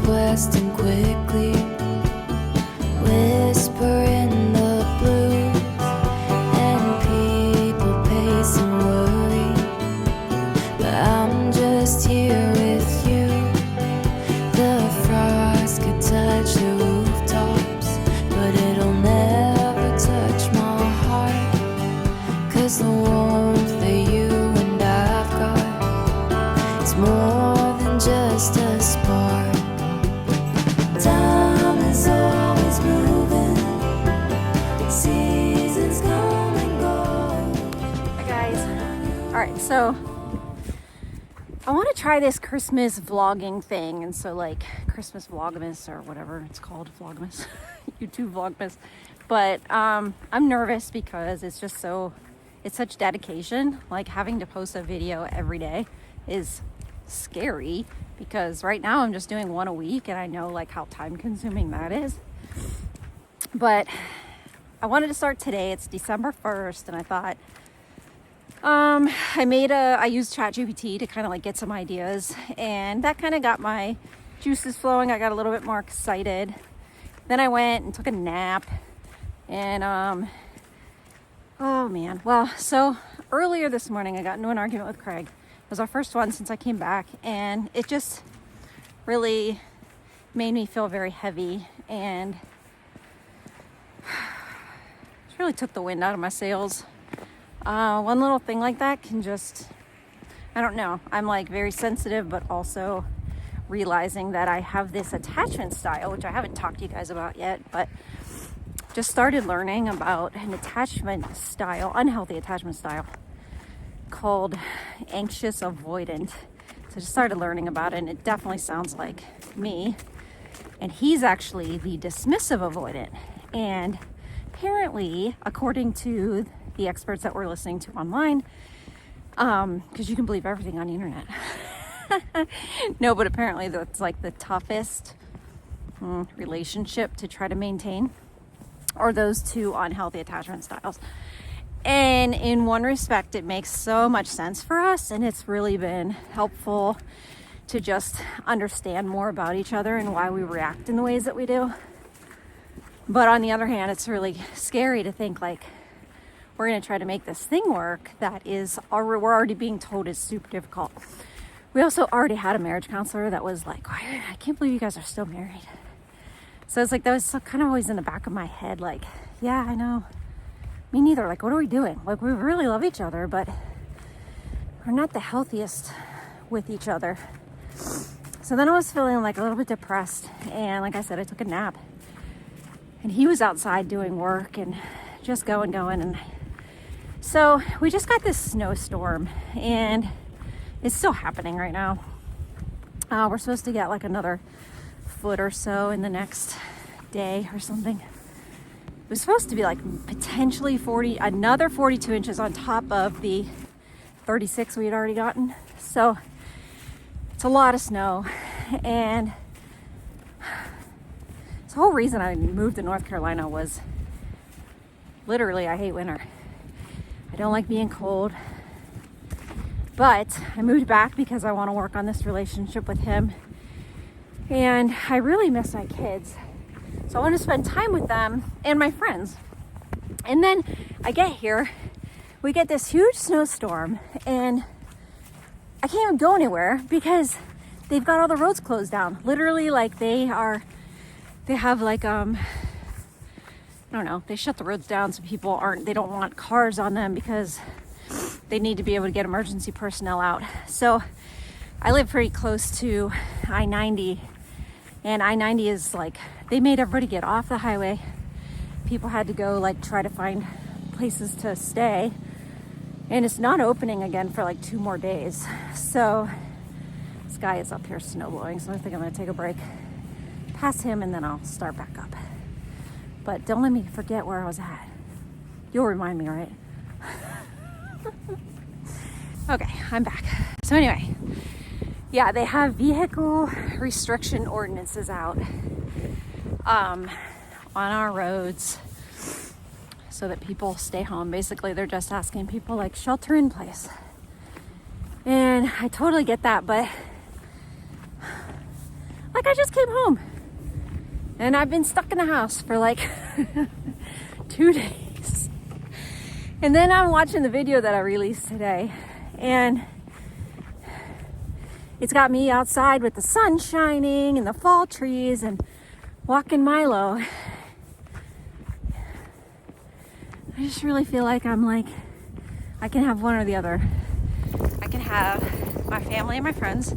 west and quickly whisper in the blues, and people pace and worry, but I'm just here with you. The frost could touch the rooftops, but it'll never touch my heart, 'cause the warmth that you and I've got is more than just a spark. Time is always moving, seasons come and go. Hi guys. Alright, so I want to try this Christmas vlogging thing, and so like Christmas Vlogmas or whatever it's called, Vlogmas, YouTube Vlogmas. But I'm nervous because it's such dedication. Like having to post a video every day is scary, because right now I'm just doing one a week, and I know like how time consuming that is. But I wanted to start today. It's December 1st, and I thought I used ChatGPT to kind of like get some ideas, and that kind of got my juices flowing. I got a little bit more excited. Then I went and took a nap, and oh man. Well, so earlier this morning I got into an argument with Craig. It was our first one since I came back, and it just really made me feel very heavy, and it really took the wind out of my sails. One little thing like that can just, I don't know. I'm like very sensitive, but also realizing that I have this attachment style, which I haven't talked to you guys about yet, but just started learning about an attachment style, unhealthy attachment style called anxious avoidant. So just started learning about it, and it definitely sounds like me. And he's actually the dismissive avoidant. And apparently, according to the experts that we're listening to online, because you can believe everything on the internet. No, but apparently that's like the toughest relationship to try to maintain, or those two unhealthy attachment styles. And in one respect, it makes so much sense for us, and it's really been helpful to just understand more about each other and why we react in the ways that we do. But on the other hand, it's really scary to think like we're going to try to make this thing work that we're already being told is super difficult. We also already had a marriage counselor that was like, I can't believe you guys are still married. So it's like that was kind of always in the back of my head, like, yeah, I know. Me neither. Like, what are we doing? Like, we really love each other, but we're not the healthiest with each other. So then I was feeling like a little bit depressed, and like I said, I took a nap, and he was outside doing work and just going, and so we just got this snowstorm, and it's still happening right now. We're supposed to get like another foot or so in the next day or something. It was supposed to be like potentially another 42 inches on top of the 36 we had already gotten. So it's a lot of snow, and the whole reason I moved to North Carolina was literally I hate winter. I don't like being cold, but I moved back because I want to work on this relationship with him, and I really miss my kids. So I want to spend time with them and my friends. And then I get here, we get this huge snowstorm, and I can't even go anywhere because they've got all the roads closed down. Literally, like they have like, I don't know, they shut the roads down so they don't want cars on them because they need to be able to get emergency personnel out. So I live pretty close to I-90, and I-90 is like, they made everybody get off the highway. People had to go like try to find places to stay, and it's not opening again for like 2 more days. So this guy is up here snowblowing, so I think I'm gonna take a break past him, and then I'll start back up. But don't let me forget where I was at. You'll remind me, right? Okay, I'm back. So anyway, yeah, they have vehicle restriction ordinances out on our roads so that people stay home. Basically, they're just asking people like shelter in place. And I totally get that, but like like I just came home and I've been stuck in the house for like 2 days. And then I'm watching the video that I released today, and it's got me outside with the sun shining and the fall trees and walking Milo. I just really feel like I can have one or the other. I can have my family and my friends,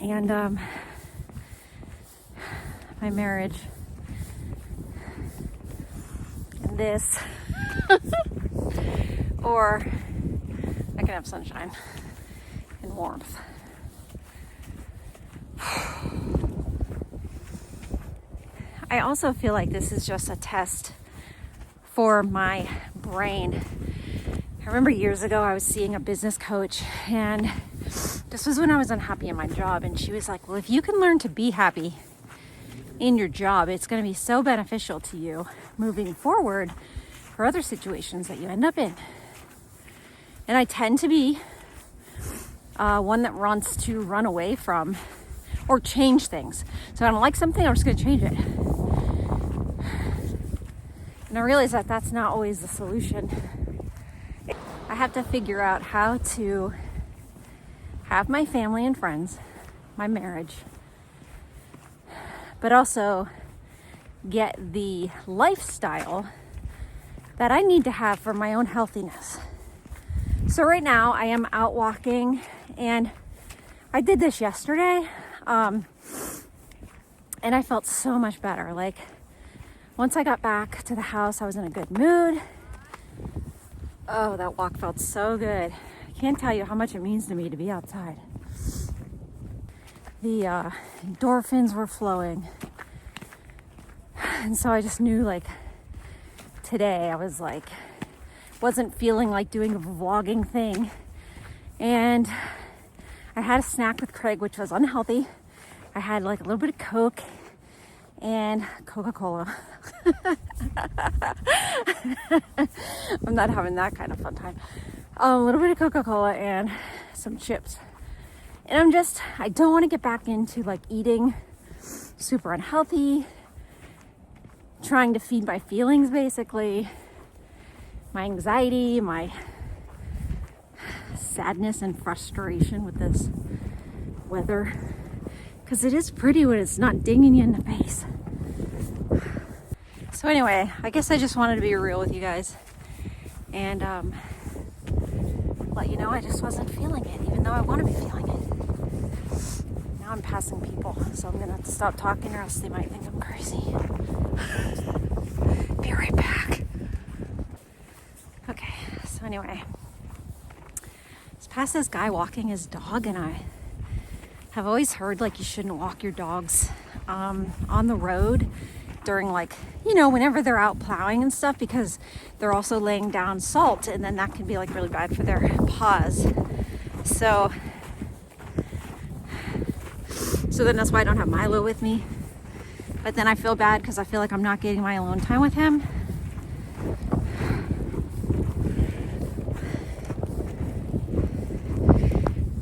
and my marriage, and this, or I can have sunshine and warmth. I also feel like this is just a test for my brain. I remember years ago I was seeing a business coach, and this was when I was unhappy in my job, and she was like, well, if you can learn to be happy in your job, it's going to be so beneficial to you moving forward for other situations that you end up in. And I tend to be one that wants to run away from or change things. So I don't like something, I'm just going to change it. And I realize that that's not always the solution. I have to figure out how to have my family and friends, my marriage, but also get the lifestyle that I need to have for my own healthiness. So right now I am out walking, and I did this yesterday, and I felt so much better. Like, once I got back to the house, I was in a good mood. Oh, that walk felt so good. I can't tell you how much it means to me to be outside. The endorphins were flowing. And so I just knew, like, today I was like, wasn't feeling like doing a vlogging thing. And I had a snack with Craig, which was unhealthy. I had like a little bit of Coke and Coca-Cola. I'm not having that kind of fun time. A little bit of Coca-Cola and some chips. And I don't want to get back into like eating super unhealthy, trying to feed my feelings, basically, my anxiety, my sadness and frustration with this weather. Because it is pretty when it's not dinging you in the face. So anyway, I guess I just wanted to be real with you guys and let you know I just wasn't feeling it, even though I want to be feeling it. Now I'm passing people, so I'm gonna have to stop talking or else they might think I'm crazy. Be right back. Okay, so anyway, just past this guy walking his dog, and I have always heard like you shouldn't walk your dogs on the road during, like, you know, whenever they're out plowing and stuff, because they're also laying down salt, and then that can be like really bad for their paws. So then that's why I don't have Milo with me. But then I feel bad because I feel like I'm not getting my alone time with him.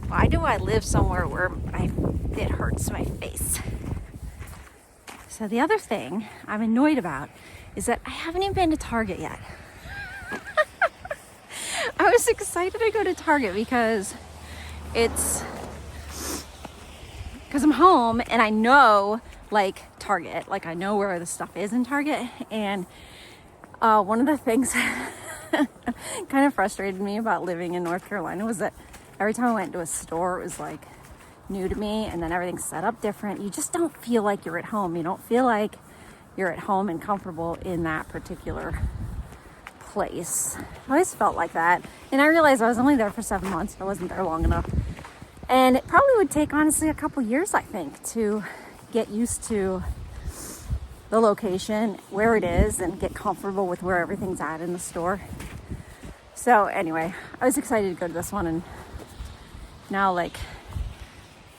Why do I live somewhere where it hurts my face? So the other thing I'm annoyed about is that I haven't even been to Target yet. I was excited to go to Target because I'm home and I know like Target, like I know where the stuff is in Target. And one of the things kind of frustrated me about living in North Carolina was that every time I went to a store, it was like new to me, and then everything's set up different. You just don't feel like you're at home. You don't feel like you're at home and comfortable in that particular place. I always felt like that. And I realized I was only there for 7 months. I wasn't there long enough. And it probably would take, honestly, a couple years, I think, to get used to the location, where it is, and get comfortable with where everything's at in the store. So anyway, I was excited to go to this one, and now, like,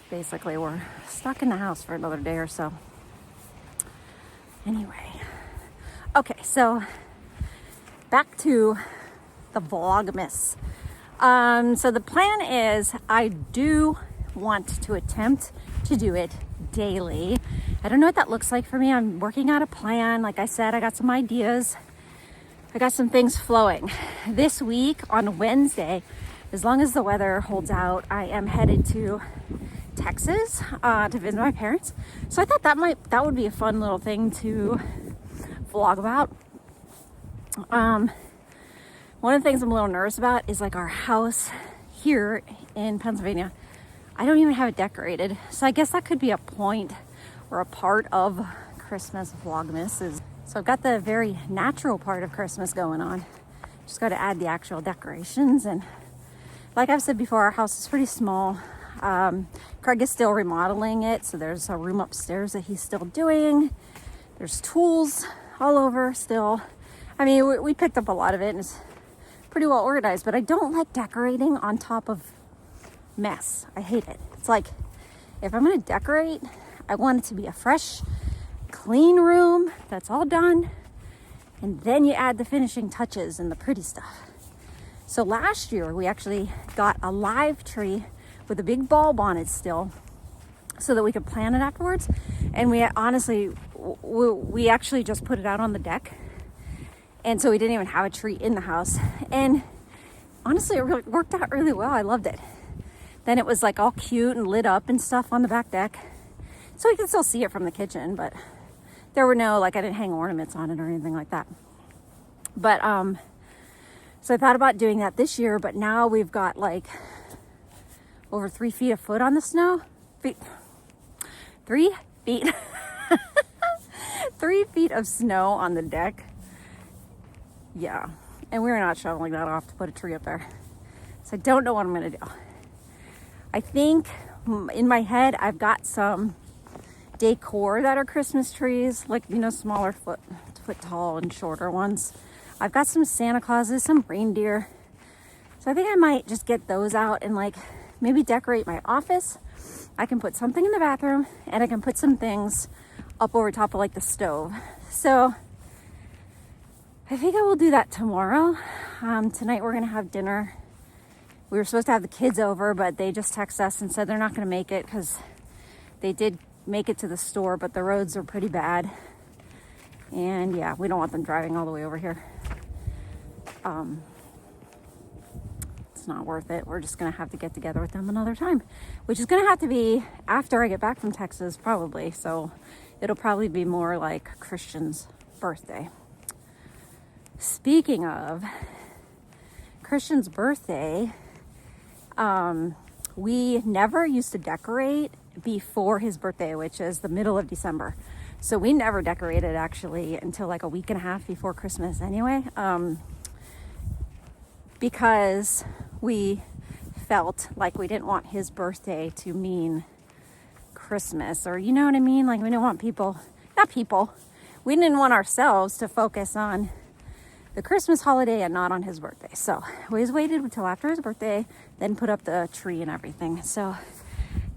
basically we're stuck in the house for another day or so. Anyway, okay, so back to the Vlogmas. So the plan is I do want to attempt to do it daily. I don't know what that looks like for me. I'm working out a plan. Like I said, I got some ideas. I got some things flowing. This week on Wednesday, as long as the weather holds out, I am headed to Texas to visit my parents. So I thought that would be a fun little thing to vlog about. One of the things I'm a little nervous about is like our house here in Pennsylvania. I don't even have it decorated. So I guess that could be a point or a part of Christmas Vlogmas. So I've got the very natural part of Christmas going on. Just got to add the actual decorations. And like I've said before, our house is pretty small. Craig is still remodeling it. So there's a room upstairs that he's still doing. There's tools all over still. I mean, we picked up a lot of it and it's pretty well organized, but I don't like decorating on top of mess. I hate it. It's like, if I'm going to decorate, I want it to be a fresh, clean room that's all done. And then you add the finishing touches and the pretty stuff. So last year, we actually got a live tree with a big bulb on it still so that we could plant it afterwards. And we honestly, we actually just put it out on the deck. And so we didn't even have a tree in the house. And honestly, it really worked out really well. I loved it. Then it was like all cute and lit up and stuff on the back deck. So we could still see it from the kitchen, but there were no, like I didn't hang ornaments on it or anything like that. But, so I thought about doing that this year, but now we've got like over 3 feet of foot on the snow. 3 feet. 3 feet of snow on the deck. Yeah, and we're not shoveling that off to put a tree up there. So I don't know what I'm gonna do. I think in my head, I've got some decor that are Christmas trees, like, you know, smaller foot tall and shorter ones. I've got some Santa Clauses, some reindeer. So I think I might just get those out and like maybe decorate my office. I can put something in the bathroom and I can put some things up over top of like the stove. So I think I will do that tomorrow. Tonight we're gonna have dinner. We were supposed to have the kids over, but they just texted us and said they're not gonna make it because they did make it to the store, but the roads are pretty bad. And yeah, we don't want them driving all the way over here. It's not worth it. We're just gonna have to get together with them another time, which is gonna have to be after I get back from Texas probably. So it'll probably be more like Christian's birthday. Speaking of Christian's birthday, we never used to decorate before his birthday, which is the middle of December. So we never decorated actually until like a week and a half before Christmas anyway, because we felt like we didn't want his birthday to mean Christmas, or you know what I mean? Like we didn't want we didn't want ourselves to focus on the Christmas holiday and not on his birthday. So we just waited until after his birthday, then put up the tree and everything. So I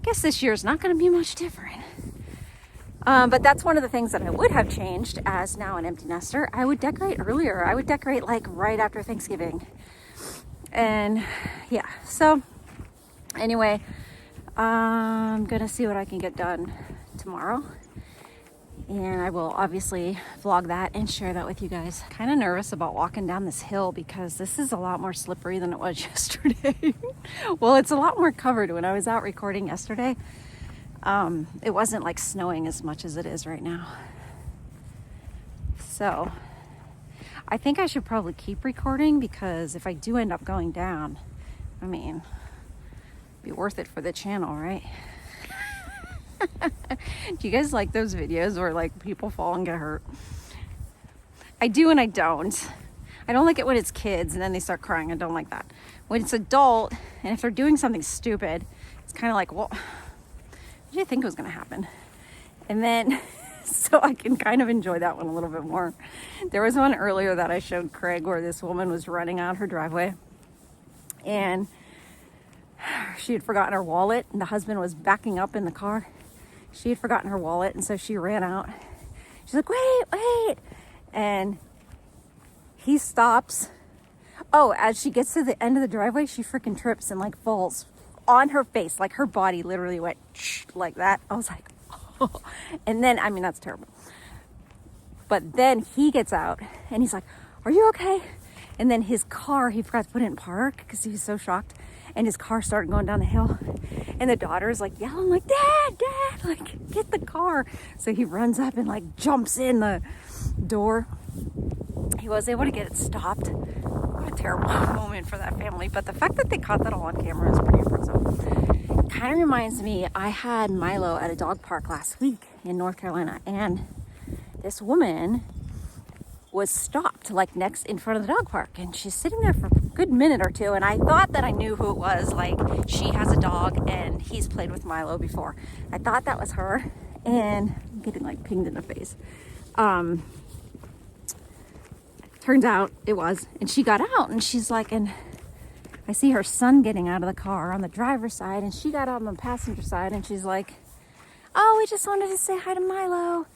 guess this year's not going to be much different. But that's one of the things that I would have changed as now an empty nester. I would decorate earlier. I would decorate like right after Thanksgiving. And yeah, so anyway, I'm going to see what I can get done tomorrow. And I will obviously vlog that and share that with you guys. Kind of nervous about walking down this hill because this is a lot more slippery than it was yesterday. Well, it's a lot more covered. When I was out recording yesterday, it wasn't like snowing as much as it is right now. So I think I should probably keep recording because if I do end up going down, I mean, it'd be worth it for the channel, right? Do you guys like those videos where like people fall and get hurt? I do and I don't. I don't like it when it's kids and then they start crying. I don't like that. When it's adult and if they're doing something stupid, it's kind of like, well, what do you think was going to happen? And then so I can kind of enjoy that one a little bit more. There was one earlier that I showed Craig where this woman was running out her driveway and she had forgotten her wallet and the husband was backing up in the car. She had forgotten her wallet and so she ran out. She's like, wait. And he stops. Oh, as she gets to the end of the driveway, she freaking trips and like falls on her face. Like her body literally went like that. I was like, oh. And then, I mean, that's terrible. But then he gets out and he's like, are you okay? And then his car, he forgot to put it in park because he was so shocked. And his car started going down the hill. And the daughter's like yelling like, Dad, Dad, like get the car. So he runs up and like jumps in the door. He was able to get it stopped. What a terrible moment for that family. But the fact that they caught that all on camera is pretty impressive. It kind of reminds me, I had Milo at a dog park last week in North Carolina. And this woman was stopped like next in front of the dog park, and she's sitting there for a good minute or two, and I thought that I knew who it was. Like, she has a dog and he's played with Milo before. I thought that was her, and I'm getting like pinged in the face. Turns out it was, and she got out and she's like, and I see her son getting out of the car on the driver's side, and she got out on the passenger side, and she's like, oh, we just wanted to say hi to Milo.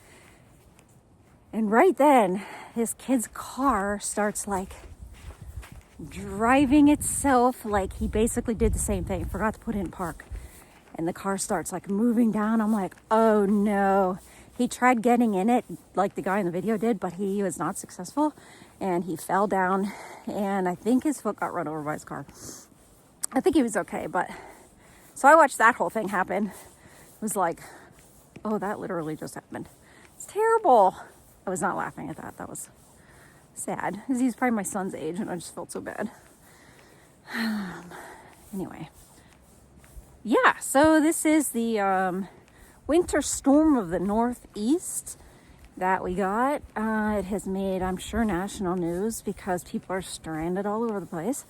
And right then, his kid's car starts like driving itself. Like, he basically did the same thing, forgot to put it in park. And the car starts like moving down. I'm like, oh no. He tried getting in it like the guy in the video did, but he was not successful. And he fell down, and I think his foot got run over by his car. I think he was okay, but so I watched that whole thing happen. It was like, oh, that literally just happened. It's terrible. I was not laughing at that. That was sad, because he's probably my son's age, and I just felt so bad. Anyway, yeah, so this is the winter storm of the Northeast that we got. It has made, I'm sure, national news because people are stranded all over the place.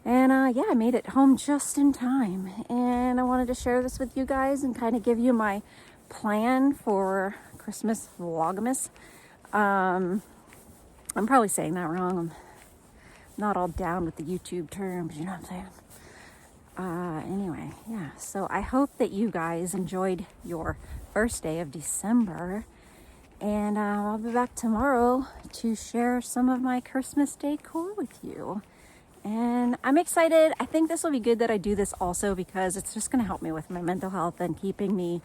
And yeah, I made it home just in time, and I wanted to share this with you guys and kind of give you my plan for Christmas Vlogmas. I'm probably saying that wrong. I'm not all down with the YouTube terms, you know what I'm saying? Anyway, yeah, so I hope that you guys enjoyed your first day of December, and I'll be back tomorrow to share some of my Christmas decor with you. And I'm excited. I think this will be good that I do this also, because it's just going to help me with my mental health and keeping me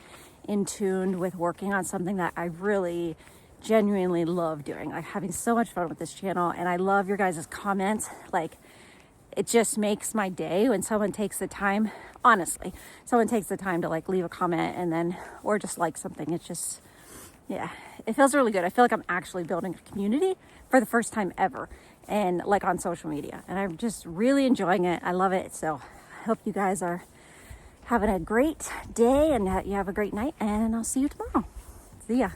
in tune with working on something that I really genuinely love doing. Like, having so much fun with this channel, and I love your guys' comments. Like, it just makes my day when someone takes the time, honestly, someone takes the time to like leave a comment and then, or just like something. It's just, yeah, it feels really good. I feel like I'm actually building a community for the first time ever, and like on social media, and I'm just really enjoying it. I love it. So I hope you guys are having a great day, and you have a great night, and I'll see you tomorrow. See ya.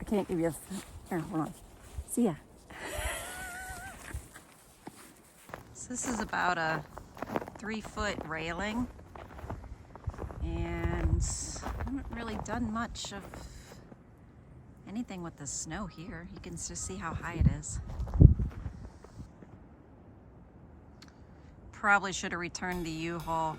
I can't give you a, here, hold on. See ya. So this is about a 3-foot railing, and I haven't really done much of anything with the snow here. You can just see how high it is. Probably should have returned the U-Haul